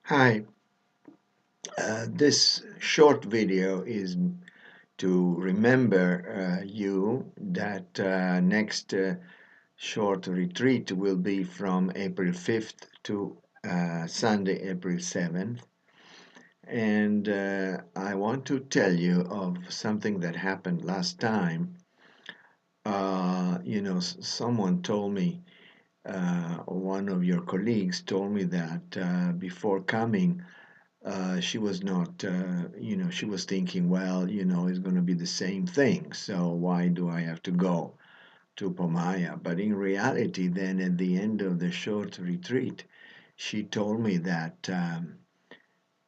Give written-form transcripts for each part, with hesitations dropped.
Hi, this short video is to remember you that next short retreat will be from April 5th to Sunday, April 7th. And I want to tell you of something that happened last time. Someone told me, one of your colleagues told me that before coming, she was not, she was thinking, well, it's going to be the same thing. So why do I have to go to Pomaya? But in reality, then at the end of the short retreat, she told me that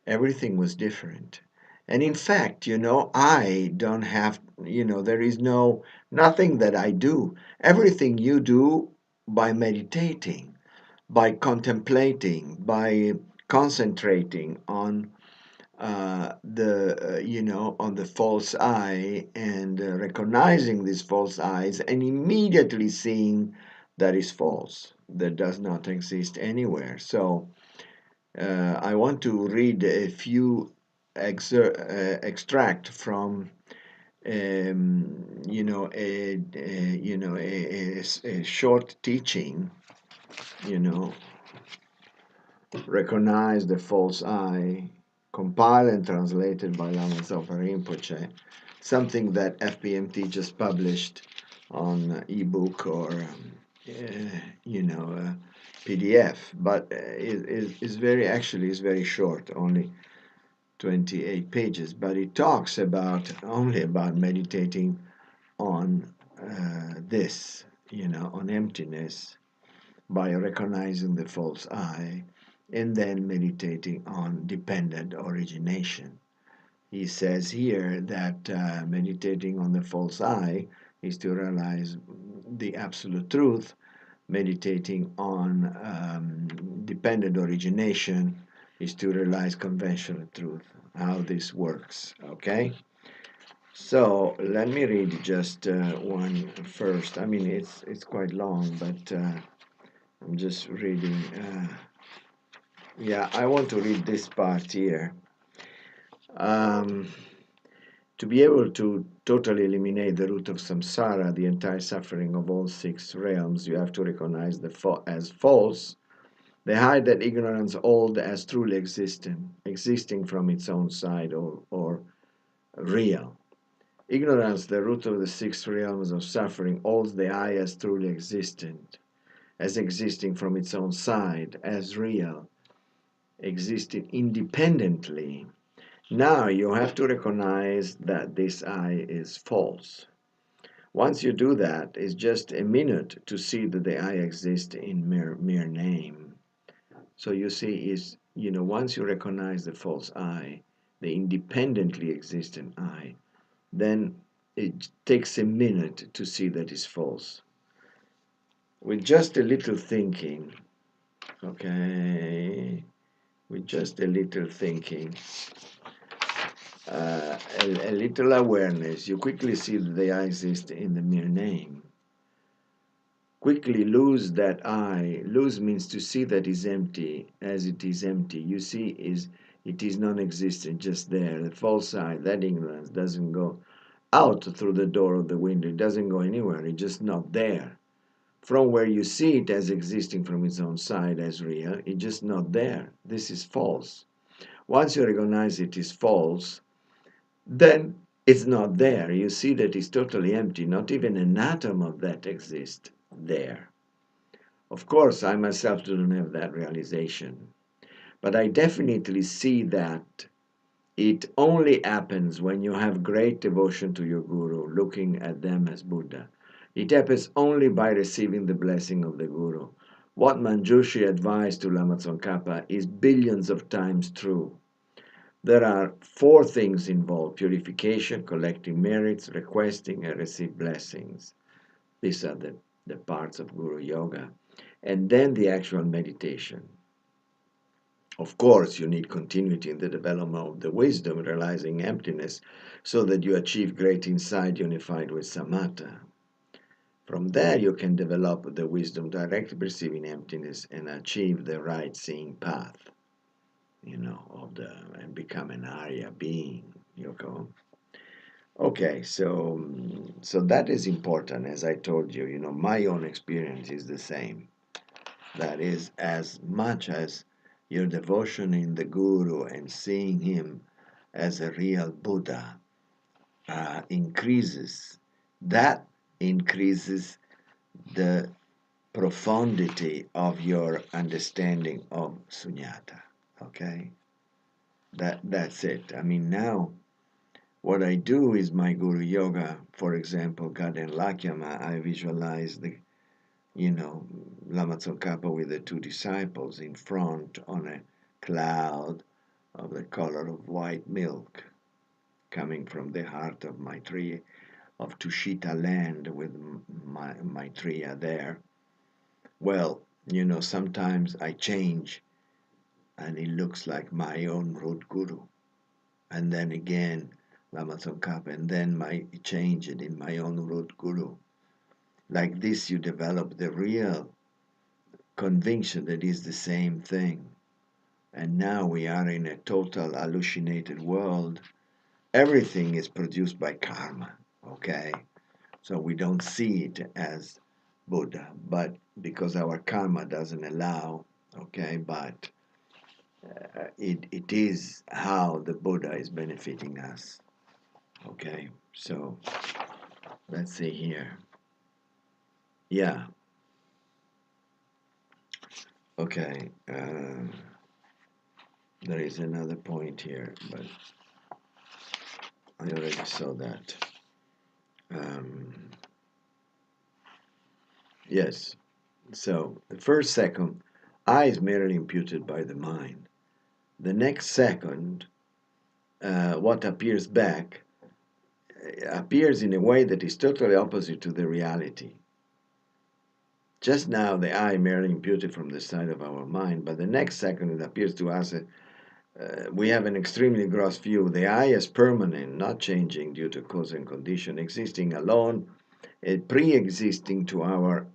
everything was different. And in fact, I don't have, there is nothing that I do. Everything you do by meditating, by contemplating, by concentrating on on the false eye and recognizing these false eyes and immediately seeing that is false, that does not exist anywhere. So I want to read a few extract from a short teaching, you know, recognize the false eye, compiled and translated by Lama Zopa Rinpoche, something that FPMT just published on ebook or PDF, but is very actually is very short, only 28 pages. But it talks about only about meditating on this, on emptiness by recognizing the false I and then meditating on dependent origination. He says here that meditating on the false I is to realize the absolute truth. Meditating on dependent origination is to realize conventional truth, how this works, okay? So let me read just one first. I mean, it's quite long, but I'm just reading. Yeah, I want to read this part here. Um, to be able to totally eliminate the root of samsara, the entire suffering of all six realms, you have to recognize as false the high that ignorance old as truly existing from its own side or real. Ignorance, the root of the six realms of suffering, holds the I as truly existent, as existing from its own side, as real, existing independently. Now you have to recognize that this I is false. Once you do that, it's just a minute to see that the I exists in mere name. So you see, once you recognize the false I, the independently existent I, then it takes a minute to see that it's false. With just a little thinking, okay, with just a little thinking, a little awareness, you quickly see that the I exists in the mere name. Quickly lose that I. Lose means to see that is empty as it is empty. You see, it is non-existent, just there. The false I, that ignorance, doesn't go out through the door of the window. It doesn't go anywhere. It's just not there. From where you see it as existing from its own side as real, it's just not there. This is false. Once you recognize it is false, then it's not there. You see that it's totally empty. Not even an atom of that exists there. Of course, I myself don't have that realization, but I definitely see that it only happens when you have great devotion to your guru, looking at them as Buddha. It happens only by receiving the blessing of the guru. What Manjushri advised to Lama Tsongkhapa is billions of times true. There are four things involved: purification, collecting merits, requesting, and receive blessings. These are the parts of Guru Yoga. And then the actual meditation. Of course, you need continuity in the development of the wisdom, realizing emptiness, so that you achieve great insight unified with samatha. From there, you can develop the wisdom directly perceiving emptiness and achieve the right seeing path. and become an Arya being, Okay, so that is important. As I told you, my own experience is the same. That is, as much as your devotion in the Guru and seeing him as a real Buddha increases, that increases the profundity of your understanding of sunyata. Okay, that's it. I mean, now what I do is my Guru Yoga. For example, Garden Lakyama, I visualize Lama Tsongkhapa with the two disciples in front on a cloud of the color of white milk, coming from the heart of Maitreya, of Tushita land with Maitreya there. Well, sometimes I change and it looks like my own root guru. And then again, Lama Tsongkhapa, and then I change it in my own root guru. Like this, you develop the real conviction that is the same thing. And now we are in a total hallucinated world. Everything is produced by karma, okay? So we don't see it as Buddha, but because our karma doesn't allow, okay, but it is how the Buddha is benefiting us, okay? So let's see here. Yeah, okay. There is another point here, but I already saw that. Yes. So the first second, I is merely imputed by the mind. The next second, what appears back appears in a way that is totally opposite to the reality. Just now, the I merely imputed from the side of our mind, but the next second it appears to us we have an extremely gross view. The I is permanent, not changing due to cause and condition, existing alone, pre-existing to our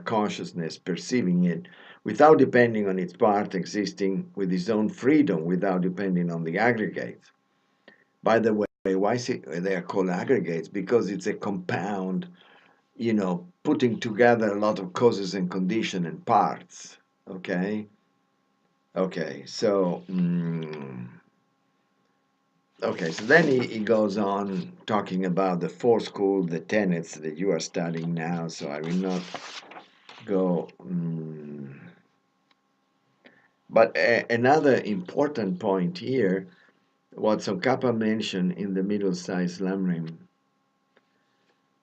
consciousness, perceiving it, without depending on its part, existing with its own freedom, without depending on the aggregates. By the way, why they are called aggregates? Because it's a compound, putting together a lot of causes and condition and parts. Okay. Okay. So. Okay, so then he goes on talking about the four school, the tenets that you are studying now, so I will not go. But another important point here, what Tsongkhapa mentioned in the middle-sized lamrim,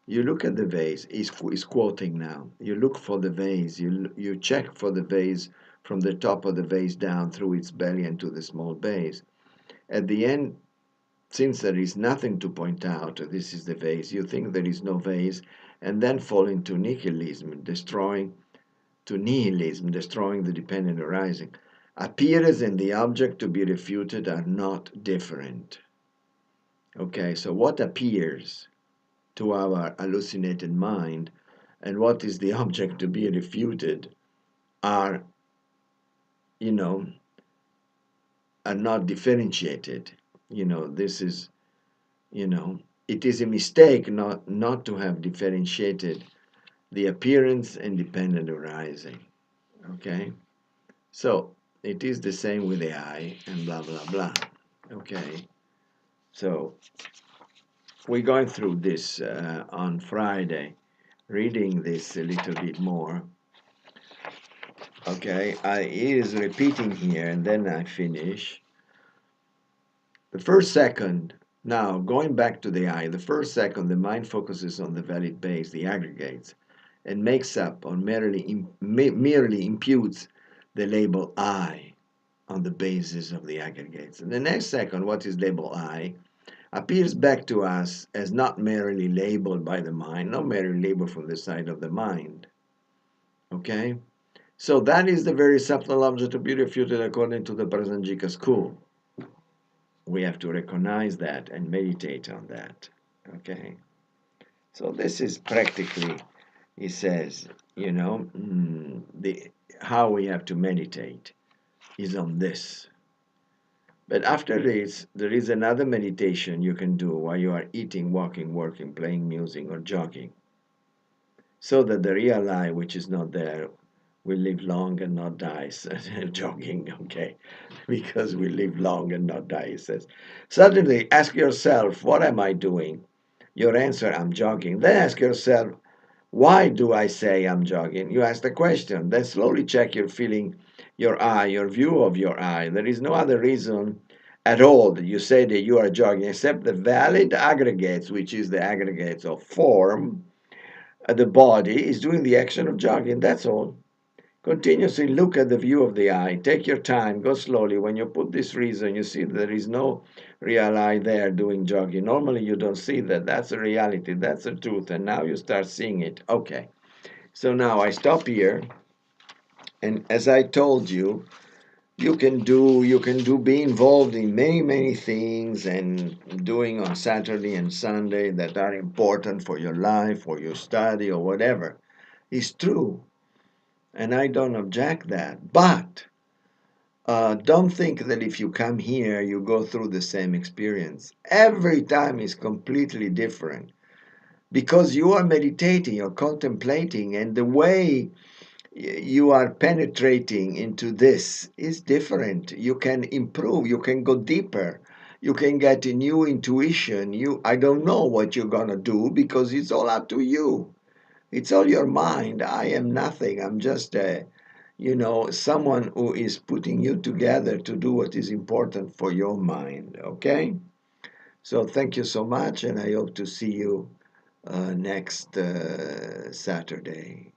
you look at the vase, he's quoting now, you look for the vase, you check for the vase from the top of the vase down through its belly and to the small base. At the end, since there is nothing to point out, this is the vase, you think there is no vase, and then fall into nihilism, destroying the dependent arising. Appearance and the object to be refuted are not different. Okay, so what appears to our hallucinated mind and what is the object to be refuted are, are not differentiated. This is, it is a mistake not to have differentiated the appearance and dependent arising. Okay, so it is the same with the I and blah blah blah. Okay, so we're going through this on Friday, reading this a little bit more. Okay, he is repeating here, and then I finish. The first second, now going back to the I, the first second, the mind focuses on the valid base, the aggregates, and makes up or merely imputes the label I on the basis of the aggregates. And the next second, what is labeled I, appears back to us as not merely labeled by the mind, not merely labeled from the side of the mind. Okay? So that is the very subtle object to be refuted according to the Prasanjika school. We have to recognize that and meditate on that. Okay? So this is practically, he says, how we have to meditate. is on this. But after this, there is another meditation you can do while you are eating, walking, working, playing music, or jogging, so that the real I, which is not there, will live long and not die. Jogging, okay, because we live long and not die, he says. Suddenly, ask yourself, what am I doing? Your answer, I'm jogging. Then ask yourself, why do I say I'm jogging? You ask the question. Then slowly check your feeling, your eye, your view of your eye. There is no other reason at all that you say that you are jogging except the valid aggregates, which is the aggregates of form. The body is doing the action of jogging. That's all. Continuously look at the view of the eye. Take your time. Go slowly. When you put this reason, you see there is no real eye there doing jogging. Normally, you don't see that. That's a reality. That's the truth. And now you start seeing it. Okay. So now I stop here. And as I told you, be involved in many things and doing on Saturday and Sunday that are important for your life or your study or whatever. It's true. And I don't object that. But don't think that if you come here, you go through the same experience. Every time is completely different because you are meditating, you're contemplating, and the way you are penetrating into this is different. You can improve, you can go deeper, you can get a new intuition. I don't know what you're going to do because it's all up to you. It's all your mind. I am nothing. I'm just someone who is putting you together to do what is important for your mind. Okay? So thank you so much, and I hope to see you next Saturday.